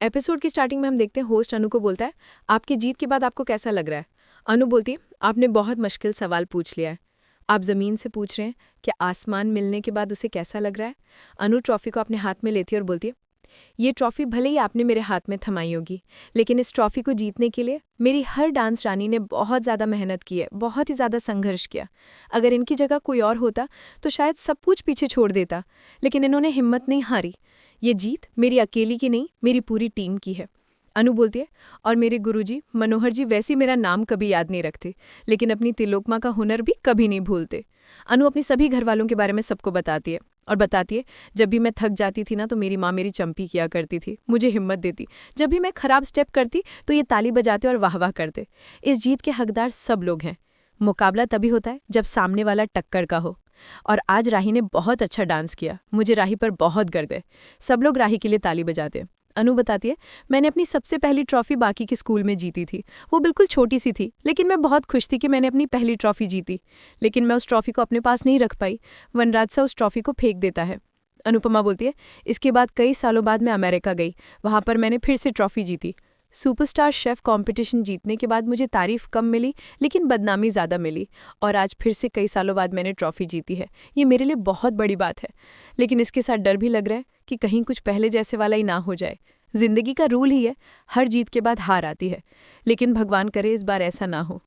Episode की starting में हम देखते हैं होस्ट अनु को बोलता है, आपकी जीत के बाद आपको कैसा लग रहा है। अनु बोलती है, आपने बहुत मुश्किल सवाल पूछ लिया है। आप ज़मीन से पूछ रहे हैं कि आसमान मिलने के बाद उसे कैसा लग रहा है। अनु ट्रॉफी को अपने हाथ में लेती है और बोलती है, ये ट्रॉफी भले ही आपने मेरे हाथ में थमाई होगी, लेकिन इस ट्रॉफी को जीतने के लिए मेरी हर डांस रानी ने बहुत ज़्यादा मेहनत की है, बहुत ही ज़्यादा संघर्ष किया। अगर इनकी जगह कोई और होता तो शायद सब कुछ पीछे छोड़ देता, लेकिन इन्होंने हिम्मत नहीं हारी। ये जीत मेरी अकेली की नहीं, मेरी पूरी टीम की है। अनु बोलती है, और मेरे गुरुजी मनोहर जी वैसे मेरा नाम कभी याद नहीं रखते, लेकिन अपनी तिलोकमा का हुनर भी कभी नहीं भूलते। अनु अपनी सभी घरवालों के बारे में सबको बताती है और बताती है, जब भी मैं थक जाती थी ना तो मेरी माँ मेरी चंपी किया करती थी, मुझे हिम्मत देती। जब भी मैं खराब स्टेप करती तो ये ताली बजाते और वाह वाह करते। इस जीत के हकदार सब लोग हैं। मुकाबला तभी होता है जब सामने वाला टक्कर का हो। और आज राही ने बहुत अच्छा डांस किया, मुझे राही पर बहुत गर्व है। सब लोग राही के लिए ताली बजाते हैं। अनु बताती है, मैंने अपनी सबसे पहली ट्रॉफी बाकी के स्कूल में जीती थी। वो बिल्कुल छोटी सी थी, लेकिन मैं बहुत खुश थी कि मैंने अपनी पहली ट्रॉफी जीती। लेकिन मैं उस ट्रॉफी को अपने पास नहीं रख पाई। वनराज सा उस ट्रॉफी को फेंक देता है। अनुपमा बोलती है, इसके बाद कई सालों बाद मैं अमेरिका गई, वहाँ पर मैंने फिर से ट्रॉफी जीती। सुपरस्टार शेफ कंपटीशन जीतने के बाद मुझे तारीफ कम मिली, लेकिन बदनामी ज़्यादा मिली। और आज फिर से कई सालों बाद मैंने ट्रॉफी जीती है। ये मेरे लिए बहुत बड़ी बात है, लेकिन इसके साथ डर भी लग रहा है कि कहीं कुछ पहले जैसे वाला ही ना हो जाए। जिंदगी का रूल ही है, हर जीत के बाद हार आती है, लेकिन भगवान करे इस बार ऐसा ना हो।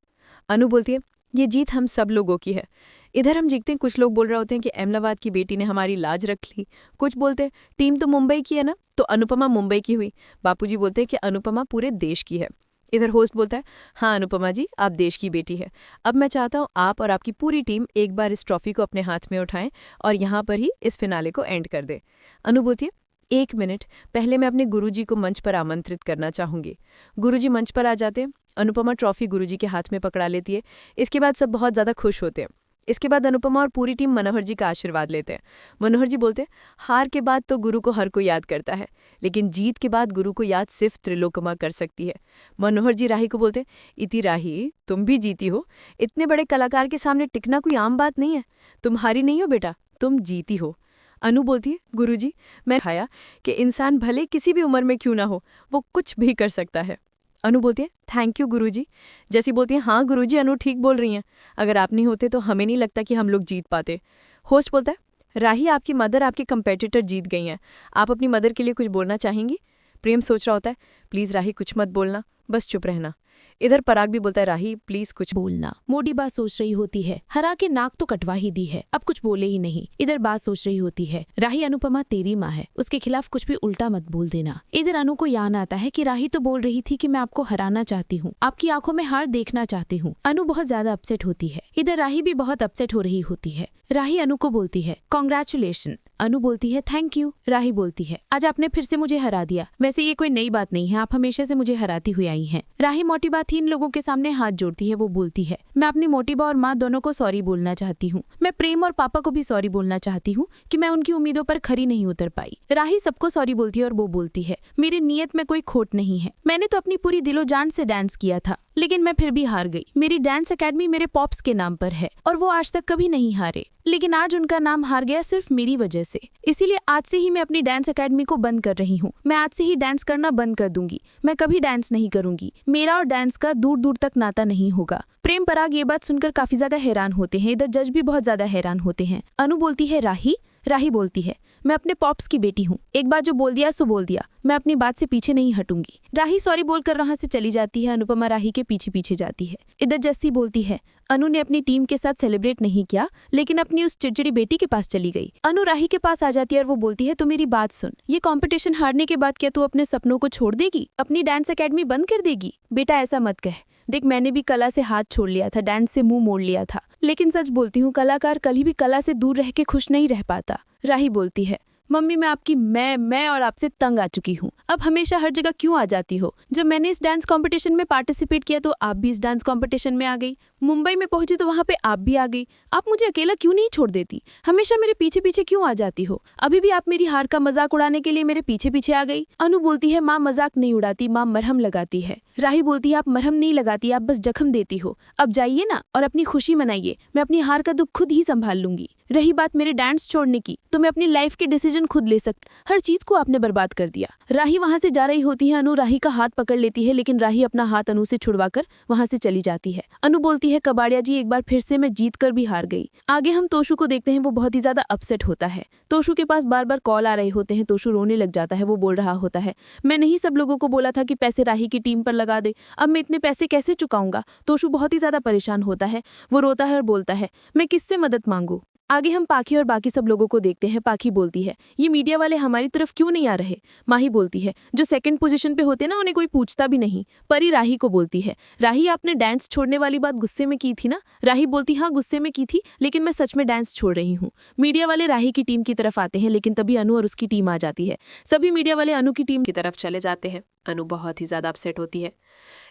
अनु बोलती है, ये जीत हम सब लोगों की है। इधर हम जीतते हैं, कुछ लोग बोल रहे होते हैं कि अहमदाबाद की बेटी ने हमारी लाज रख ली। कुछ बोलते हैं टीम तो मुंबई की है ना, तो अनुपमा मुंबई की हुई। बापूजी बोलते हैं कि अनुपमा पूरे देश की है। इधर होस्ट बोलता है, हाँ अनुपमा जी, आप देश की बेटी है। अब मैं चाहता हूँ आप और आपकी पूरी टीम एक बार इस ट्रॉफी को अपने हाथ में उठाएं और यहाँ पर ही इस फिनाले को एंड कर दे। अनु बोलती है, 1 मिनट, पहले मैं अपने गुरुजी को मंच पर आमंत्रित करना चाहूंगी। गुरुजी मंच पर आ जाते हैं। अनुपमा ट्रॉफी गुरुजी के हाथ में पकड़ा लेती है। इसके बाद सब बहुत ज़्यादा खुश होते हैं। इसके बाद अनुपमा और पूरी टीम मनोहर जी का आशीर्वाद लेते हैं। मनोहर जी बोलते हैं, हार के बाद तो गुरु को हर कोई याद करता है, लेकिन जीत के बाद गुरु को याद सिर्फ त्रिलोकमा कर सकती है। मनोहर जी राही को बोलते हैं, इति राही, तुम भी जीती हो। इतने बड़े कलाकार के सामने टिकना कोई आम बात नहीं है। तुम हारी नहीं हो बेटा, तुम जीती हो। अनु बोलती है, गुरुजी, मैं खाया कि इंसान भले किसी भी उम्र में क्यों ना हो, वो कुछ भी कर सकता है। अनु बोलती है, थैंक यू गुरुजी। जैसी बोलती है, हाँ गुरुजी, अनु ठीक बोल रही हैं। अगर आप नहीं होते तो हमें नहीं लगता कि हम लोग जीत पाते। होस्ट बोलता है, राही, आपकी मदर आपके कंपेटिटर जीत गई हैं। आप अपनी मदर के लिए कुछ बोलना चाहेंगी? प्रेम सोच रहा होता है, प्लीज़ राही कुछ मत बोलना, बस चुप रहना। इधर पराग भी बोलता है, राही प्लीज कुछ बोलना। मोटी बात सोच रही होती है, हरा के नाक तो कटवा ही दी है, अब कुछ बोले ही नहीं। इधर बात सोच रही होती है, राही अनुपमा तेरी माँ है, उसके खिलाफ कुछ भी उल्टा मत बोल देना। इधर अनु को याद आता है कि राही तो बोल रही थी कि मैं आपको हराना चाहती हूँ, आपकी आंखों में हार देखना चाहती हूँ। अनु बहुत ज्यादा अपसेट होती है। इधर राही भी बहुत अपसेट हो रही होती है। राही अनु को बोलती है, कॉन्ग्रेचुलेशन। अनु बोलती है, थैंक यू। राही बोलती है, आज आपने फिर से मुझे हरा दिया। वैसे ये कोई नई बात नहीं है, आप हमेशा से मुझे हराती हुई आई हैं। राही मोटी बात ही इन लोगों के सामने हाथ जोड़ती है। वो बोलती है, मैं अपनी मोटी बा और माँ दोनों को सॉरी बोलना चाहती हूँ। मैं प्रेम और पापा को भी सॉरी बोलना चाहती हूँ कि मैं उनकी उम्मीदों पर खरी नहीं उतर पाई। राही सबको सॉरी बोलती है और वो बोलती है, मेरी नीयत में कोई खोट नहीं है। मैंने तो अपनी पूरी दिलो जान से डांस किया था, लेकिन मैं फिर भी हार गई। मेरी डांस एकेडमी मेरे पॉप्स के नाम पर है और वो आज तक कभी नहीं हारे, लेकिन आज उनका नाम हार गया सिर्फ मेरी वजह से। इसीलिए आज से ही मैं अपनी डांस एकेडमी को बंद कर रही हूँ। मैं आज से ही डांस करना बंद कर दूंगी। मैं कभी डांस नहीं करूंगी। मेरा और डांस का दूर दूर तक नाता नहीं होगा। प्रेम पराग ये बात सुनकर काफी ज्यादा हैरान होते हैं। इधर जज भी बहुत ज्यादा हैरान होते हैं। अनु बोलती है, राही। राही बोलती है, मैं अपने पॉप्स की बेटी हूँ, एक बार जो बोल दिया सो बोल दिया, मैं अपनी बात से पीछे नहीं हटूंगी। राही सॉरी बोलकर वहां से चली जाती है। अनुपमा राही के पीछे पीछे जाती है। इधर जस्सी बोलती है, अनु ने अपनी टीम के साथ सेलिब्रेट नहीं किया, लेकिन अपनी उस चिड़चिड़ी बेटी के पास चली गई। अनु राही के पास आ जाती है और वो बोलती है, तू मेरी बात सुन, ये कंपटीशन हारने के बाद क्या तू अपने सपनों को छोड़ देगी, अपनी डांस एकेडमी बंद कर देगी? बेटा ऐसा मत कह। देख, मैंने भी कला से हाथ छोड़ लिया था, डांस से मुंह मोड़ लिया था, लेकिन सच बोलती हूँ, कलाकार कभी भी कला से दूर रह के खुश नहीं रह पाता। राही बोलती है, मम्मी मैं आपकी मैं और आपसे तंग आ चुकी हूँ। अब हमेशा हर जगह क्यों आ जाती हो? जब मैंने इस डांस कंपटीशन में पार्टिसिपेट किया तो आप भी इस डांस कंपटीशन में आ गई। मुंबई में पहुंची तो वहाँ पे आप भी आ गई। आप मुझे अकेला क्यों नहीं छोड़ देती? हमेशा मेरे पीछे पीछे क्यों आ जाती हो? अभी भी आप मेरी हार का मजाक उड़ाने के लिए मेरे पीछे पीछे आ गई। अनु बोलती है, माँ मजाक नहीं उड़ाती, माँ मरहम लगाती है। राही बोलती है, आप मरहम नहीं लगाती, आप बस जख्म देती हो। अब जाइए ना और अपनी खुशी मनाइए, मैं अपनी हार का दुख खुद ही संभाल लूंगी। रही बात मेरे डांस छोड़ने की, तो मैं अपनी लाइफ के डिसीजन खुद ले सकती, हर चीज को आपने बर्बाद कर दिया। राही वहां से जा रही होती है, अनु राही का हाथ पकड़ लेती है, लेकिन राही अपना हाथ अनु से छुड़वाकर वहां से चली जाती है। अनु बोलती है, कबाड़िया जी एक बार फिर से मैं जीत कर भी हार गई। आगे हम तोशु को देखते हैं, वो बहुत ही ज्यादा अपसेट होता है। तोशु के पास बार बार कॉल आ रहे होते हैं, तोशु रोने लग जाता है। वो बोल रहा होता है, मैं नहीं सब लोगों को बोला था कि पैसे राही की टीम पर लगा दे, अब मैं इतने पैसे कैसे चुकाऊंगा। तोशु बहुत ही ज्यादा परेशान होता है, वो रोता है और बोलता है, मैं किससे मदद मांगू। आगे हम पाखी और बाकी सब लोगों को देखते हैं। पाखी बोलती है, ये मीडिया वाले हमारी तरफ क्यों नहीं आ रहे। माही बोलती है, जो सेकंड पोजीशन पे होते ना उन्हें कोई पूछता भी नहीं। परी राही को बोलती है, राही आपने डांस छोड़ने वाली बात गुस्से में की थी ना। राही बोलती, हाँ गुस्से में की थी, लेकिन मैं सच में डांस छोड़ रही हूँ। मीडिया वाले राही की टीम की तरफ आते हैं, लेकिन तभी अनु और उसकी टीम आ जाती है। सभी मीडिया वाले अनु की टीम की तरफ चले जाते हैं। अनु बहुत ही ज्यादा अपसेट होती है।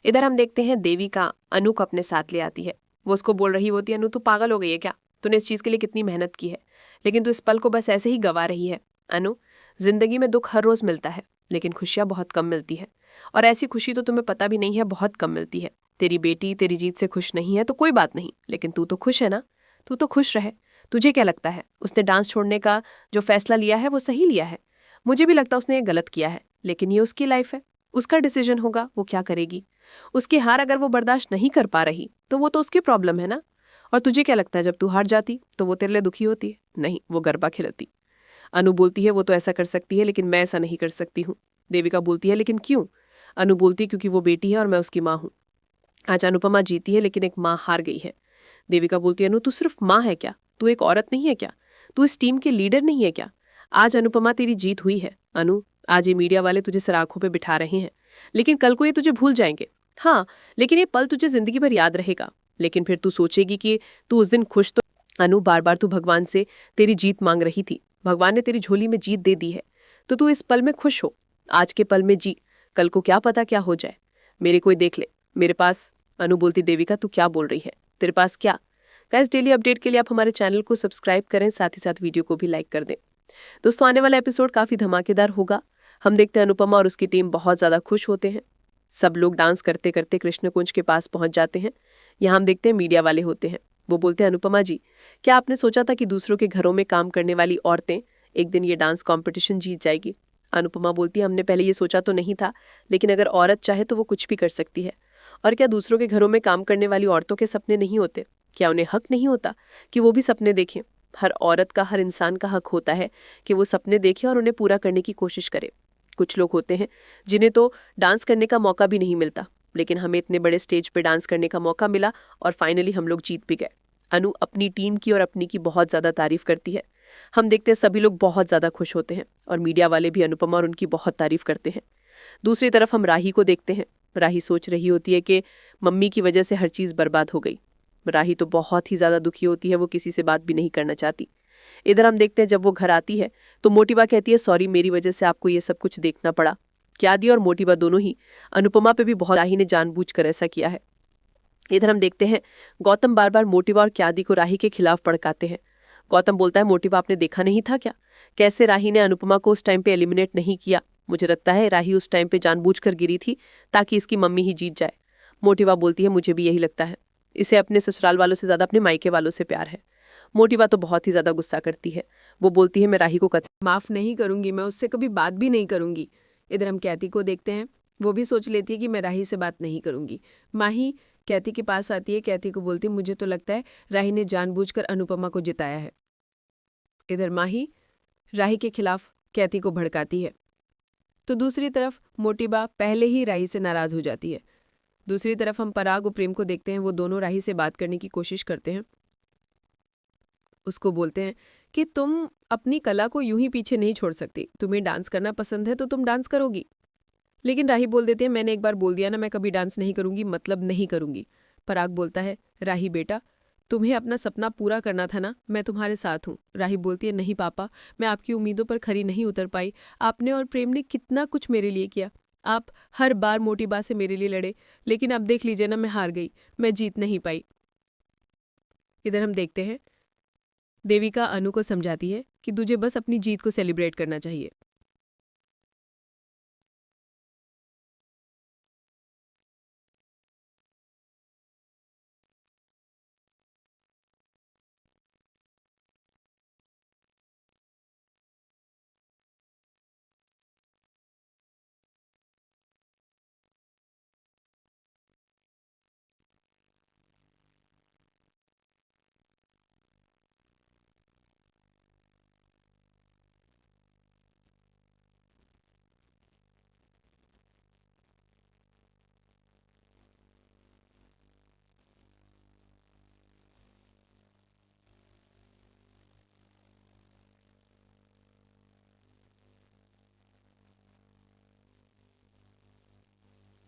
इधर हम देखते हैं देविका अनु को अपने साथ ले आती है। वो उसको बोल रही होती है, अनु तू पागल हो गई है क्या, तूने इस चीज के लिए कितनी मेहनत की है, लेकिन तू इस पल को बस ऐसे ही गवा रही है। अनु, जिंदगी में दुख हर रोज मिलता है, लेकिन खुशियां बहुत कम मिलती है, और ऐसी खुशी तो तुम्हें पता भी नहीं है, बहुत कम मिलती है। तेरी बेटी तेरी जीत से खुश नहीं है तो कोई बात नहीं, लेकिन तू तो खुश है ना, तू तो खुश रहे। तुझे क्या लगता है उसने डांस छोड़ने का जो फैसला लिया है वो सही लिया है? मुझे भी लगता है उसने ये गलत किया है, लेकिन ये उसकी लाइफ है, उसका डिसीजन होगा, वो क्या करेगी। उसकी हार अगर वो बर्दाश्त नहीं कर पा रही तो वो तो उसकी प्रॉब्लम है ना। और तुझे क्या लगता है जब तू हार जाती तो वो तेरे लिए दुखी होती है? नहीं, वो गरबा खिलाती। अनु बोलती है, वो तो ऐसा कर सकती है, लेकिन मैं ऐसा नहीं कर सकती हूँ। देविका बोलती है, लेकिन क्यों? अनु बोलती है, क्योंकि वो बेटी है और मैं उसकी माँ हूँ। आज अनुपमा जीती है, लेकिन एक माँ हार गई है। देविका बोलती है, अनु तू सिर्फ माँ है क्या, तू एक औरत नहीं है क्या, तू इस टीम के लीडर नहीं है क्या? आज अनुपमा तेरी जीत हुई है। अनु, आज ये मीडिया वाले तुझे सिर आंखों पे बिठा रहे हैं, लेकिन कल को ये तुझे भूल जाएंगे। हाँ, लेकिन ये पल तुझे जिंदगी भर याद रहेगा। लेकिन फिर तू सोचेगी कि तू उस दिन खुश तो। अनु, बार बार तू भगवान से तेरी जीत मांग रही थी, भगवान ने तेरी झोली में जीत दे दी है, तो तू इस पल में खुश हो, आज के पल में जी, कल को क्या पता क्या हो जाए। मेरे कोई देख ले, मेरे पास। अनु बोलती, देविका तू क्या बोल रही है, तेरे पास क्या? गाइस, डेली अपडेट के लिए आप हमारे चैनल को सब्सक्राइब करें, साथ ही साथ वीडियो को भी लाइक कर दें। दोस्तों, आने वाला एपिसोड काफी धमाकेदार होगा। हम देखते हैं अनुपमा और उसकी टीम बहुत ज्यादा खुश होते हैं। सब लोग डांस करते करते कृष्ण कुंज के पास पहुंच जाते हैं। यहाँ हम देखते हैं मीडिया वाले होते हैं। वो बोलते हैं, अनुपमा जी, क्या आपने सोचा था कि दूसरों के घरों में काम करने वाली औरतें एक दिन ये डांस कॉम्पिटिशन जीत जाएगी? अनुपमा बोलती है, हमने पहले ये सोचा तो नहीं था, लेकिन अगर औरत चाहे तो वो कुछ भी कर सकती है। और क्या दूसरों के घरों में काम करने वाली औरतों के सपने नहीं होते? क्या उन्हें हक नहीं होता कि वो भी सपने देखें? हर औरत का, हर इंसान का हक होता है कि वो सपने देखे और उन्हें पूरा करने की कोशिश करे। कुछ लोग होते हैं जिन्हें तो डांस करने का मौका भी नहीं मिलता, लेकिन हमें इतने बड़े स्टेज पे डांस करने का मौका मिला और फाइनली हम लोग जीत भी गए। अनु अपनी टीम की और अपनी की बहुत ज़्यादा तारीफ करती है। हम देखते हैं सभी लोग बहुत ज़्यादा खुश होते हैं और मीडिया वाले भी अनुपमा और उनकी बहुत तारीफ करते हैं। दूसरी तरफ हम राही को देखते हैं। राही सोच रही होती है कि मम्मी की वजह से हर चीज़ बर्बाद हो गई। राही तो बहुत ही ज़्यादा दुखी होती है, वो किसी से बात भी नहीं करना चाहती। इधर हम देखते हैं जब वो घर आती है तो मोटिबा कहती है, सॉरी मेरी वजह से आपको ये सब कुछ देखना पड़ा। क्यादी और मोटिबा दोनों ही अनुपमा पे भी बहुत, राही ने जानबूझकर ऐसा किया है। इधर हम देखते हैं गौतम बार बार मोटिबा और क्यादी को राही के खिलाफ भड़काते हैं। गौतम बोलता है, मोटिबा आपने देखा नहीं था क्या, कैसे राही ने अनुपमा को उस टाइम पे एलिमिनेट नहीं किया? मुझे लगता है राही उस टाइम पे जानबूझकर गिरी थी ताकि इसकी मम्मी ही जीत जाए। मोटिबा बोलती है, मुझे भी यही लगता है, इसे अपने ससुराल वालों से ज्यादा अपने मायके वालों से प्यार है। मोटिबा तो बहुत ही ज्यादा गुस्सा करती है। वो बोलती है, मैं राही को माफ नहीं करूंगी, मैं उससे कभी बात भी नहीं करूंगी। इधर हम कैती को देखते हैं। वो भी सोच लेती है कि मैं राही से बात नहीं करूंगी। माही कैती के पास आती है। कैती को बोलती है, मुझे तो लगता है राही ने जानबूझकर अनुपमा को जिताया है। इधर माही राही के खिलाफ कैती को भड़काती है, तो दूसरी तरफ मोटिबा पहले ही राही से नाराज हो जाती है। दूसरी तरफ हम पराग और प्रेम को देखते हैं। वो दोनों राही से बात करने की कोशिश करते हैं। उसको बोलते हैं कि तुम अपनी कला को यूं ही पीछे नहीं छोड़ सकती, तुम्हें डांस करना पसंद है तो तुम डांस करोगी। लेकिन राही बोल देती है, मैंने एक बार बोल दिया ना, मैं कभी डांस नहीं करूंगी, मतलब नहीं करूंगी। पराग बोलता है, राही बेटा, तुम्हें अपना सपना पूरा करना था ना, मैं तुम्हारे साथ हूँ। राही बोलती है, नहीं पापा, मैं आपकी उम्मीदों पर खरी नहीं उतर पाई। आपने और प्रेम ने कितना कुछ मेरे लिए किया। आप हर बार मोटिबा से मेरे लिए लड़े, लेकिन अब देख लीजिए ना, मैं हार गई, मैं जीत नहीं पाई। इधर हम देखते हैं देविका अनु को समझाती है कि तुझे बस अपनी जीत को सेलिब्रेट करना चाहिए।